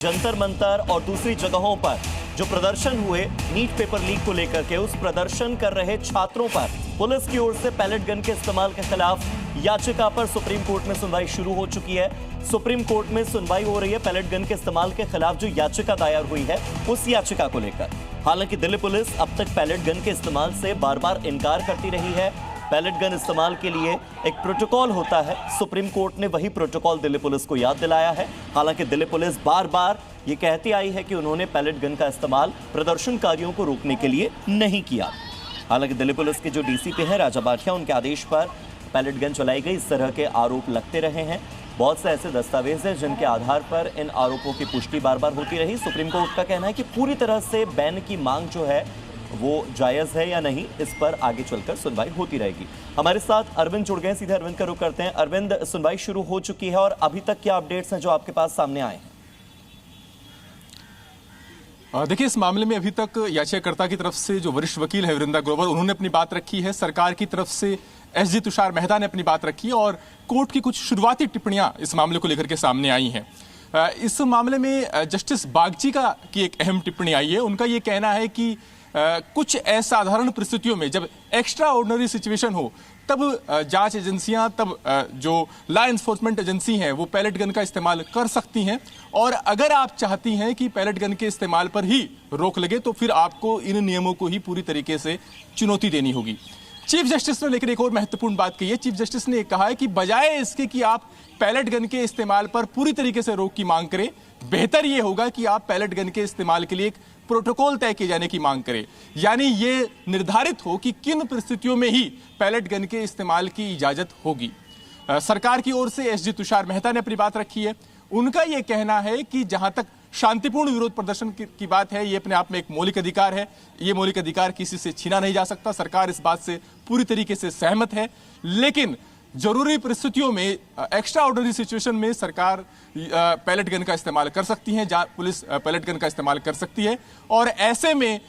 जंतर मंतर और दूसरी जगहों पर जो प्रदर्शन हुए नीट पेपर लीक को लेकर के, उस प्रदर्शन कर रहे छात्रों पर पुलिस की ओर से पैलेट गन के इस्तेमाल के खिलाफ याचिका पर सुप्रीम कोर्ट में सुनवाई शुरू हो चुकी है। सुप्रीम कोर्ट में सुनवाई हो रही है पैलेट गन के इस्तेमाल के खिलाफ जो याचिका दायर हुई है उस याचिका को लेकर। हालांकि दिल्ली पुलिस अब तक पैलेट गन के इस्तेमाल से बार बार इनकार करती रही है। पैलेट गन इस्तेमाल के लिए एक प्रोटोकॉल होता है, सुप्रीम कोर्ट ने वही प्रोटोकॉल दिल्ली पुलिस को याद दिलाया है। हालांकि दिल्ली पुलिस बार बार ये कहती आई है कि उन्होंने पैलेट गन का इस्तेमाल प्रदर्शनकारियों को रोकने के लिए नहीं किया। हालांकि दिल्ली पुलिस के जो डीसीपी हैं राजा भाटिया, उनके आदेश पर पैलेट गन चलाई गई, इस तरह के आरोप लगते रहे हैं। बहुत से ऐसे दस्तावेज हैं जिनके आधार पर इन आरोपों की पुष्टि बार बार होती रही। सुप्रीम कोर्ट का कहना है कि पूरी तरह से बैन की मांग जो है वो जायज़ है या नहीं, इस पर आगे चलकर सुनवाई होती रहेगी। हमारे साथ अरविंद जुड़ गए, सीधे अरविंद का रुख करते हैं। अरविंद, सुनवाई शुरू हो चुकी है और अभी तक क्या अपडेट्स हैं जो आपके पास सामने आए हैं? देखिए, इस मामले में अभी तक याचिकाकर्ता की तरफ से जो वरिष्ठ वकील है वृंदा ग्रोवर, उन्होंने अपनी बात रखी है। सरकार की तरफ से एसजी तुषार मेहता ने अपनी बात रखी है और कोर्ट की कुछ शुरुआती टिप्पणियां इस मामले को लेकर के सामने आई हैं। इस मामले में जस्टिस बागची की एक अहम टिप्पणी आई है। उनका ये कहना है कि कुछ असाधारण परिस्थितियों में जब एक्स्ट्रा ऑर्डिनरी सिचुएशन हो तब जांच एजेंसियां, तब जो लॉ एनफोर्समेंट एजेंसी हैं वो पैलेट गन का इस्तेमाल कर सकती हैं। और अगर आप चाहती हैं कि पैलेट गन के इस्तेमाल पर ही रोक लगे तो फिर आपको इन नियमों को ही पूरी तरीके से चुनौती देनी होगी। चीफ जस्टिस ने लेकर एक और महत्वपूर्ण बात कही है। चीफ जस्टिस ने कहा है कि बजाय इसके कि आप पैलेट गन के इस्तेमाल पर पूरी तरीके से रोक की मांग करें, बेहतर यह होगा कि आप पैलेट गन के इस्तेमाल के लिए एक प्रोटोकॉल तय किए जाने की मांग करें। यानी ये निर्धारित हो कि किन परिस्थितियों में ही पैलेट गन के इस्तेमाल की इजाजत होगी। सरकार की ओर से एसजी तुषार मेहता ने अपनी बात रखी है। उनका यह कहना है कि जहां तक शांतिपूर्ण विरोध प्रदर्शन की बात है, ये अपने आप में एक मौलिक अधिकार है। ये मौलिक अधिकार किसी से छीना नहीं जा सकता। सरकार इस बात से पूरी तरीके से सहमत है। लेकिन जरूरी परिस्थितियों में, एक्स्ट्रा ऑर्डिनरी सिचुएशन में सरकार पैलेट गन का इस्तेमाल कर सकती है, पुलिस पैलेट गन का इस्तेमाल कर सकती है। और ऐसे में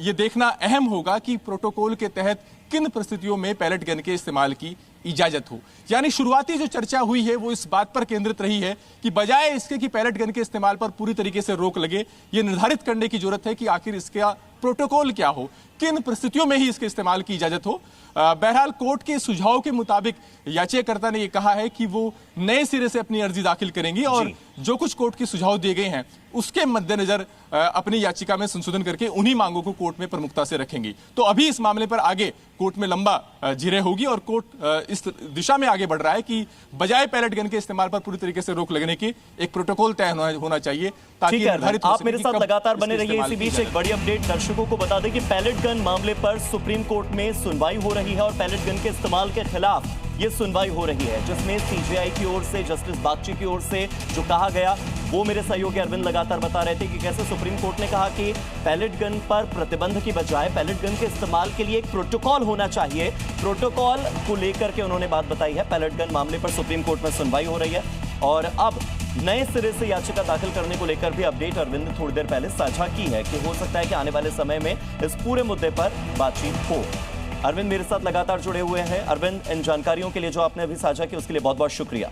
ये देखना अहम होगा कि प्रोटोकॉल के तहत किन परिस्थितियों में पैलेट गन के इस्तेमाल की इजाजत हो। यानी शुरुआती जो चर्चा हुई है वो इस बात पर केंद्रित रही है कि बजाय इसके कि पैलेट गन के इस्तेमाल पर पूरी तरीके से रोक लगे, ये निर्धारित करने की जरूरत है कि आखिर इसका प्रोटोकॉल क्या हो, किन परिस्थितियों में ही इसके इस्तेमाल की इजाजत हो। बहरहाल कोर्ट के सुझाव के मुताबिक याचिकाकर्ता ने यह कहा है कि वो नए सिरे से अपनी अर्जी दाखिल करेंगी और जो कुछ कोर्ट के सुझाव दिए गए हैं उसके मद्देनजर अपनी याचिका में संशोधन करके उन्हीं मांगों को कोर्ट में प्रमुखता से रखेंगी। तो अभी इस मामले पर आगे कोर्ट में लंबा जिरह होगी और कोर्ट इस दिशा में आगे बढ़ रहा है कि बजाय पैलेट गन के इस्तेमाल पर पूरी तरीके से रोक लगने की एक प्रोटोकॉल तय होना चाहिए ताकि निर्धारित हो सके। आप मेरे साथ लगातार बने रहिए। इसी बीच एक बड़ी अपडेट दर्शकों को बता दें कि पैलेट गन मामले पर सुप्रीम कोर्ट में सुनवाई हो रही है और पैलेट गन के इस्तेमाल के खिलाफ ये सुनवाई हो रही है, जिसमें सीजेआई की ओर से, जस्टिस बागची की ओर से जो कहा गया वो मेरे सहयोगी अरविंद लगातार बता रहे थे कि कैसे सुप्रीम कोर्ट ने कहा कि पैलेट गन पर प्रतिबंध की बजाय पैलेट गन के इस्तेमाल के लिए एक प्रोटोकॉल होना चाहिए। प्रोटोकॉल को लेकर के उन्होंने बात बताई है। पैलेट गन मामले पर सुप्रीम कोर्ट में सुनवाई हो रही है और अब नए सिरे से याचिका दाखिल करने को लेकर भी अपडेट अरविंद ने थोड़ी देर पहले साझा की है कि हो सकता है कि आने वाले समय में इस पूरे मुद्दे पर बातचीत हो। अरविंद मेरे साथ लगातार जुड़े हुए हैं। अरविंद, इन जानकारियों के लिए जो आपने अभी साझा की उसके लिए बहुत बहुत शुक्रिया।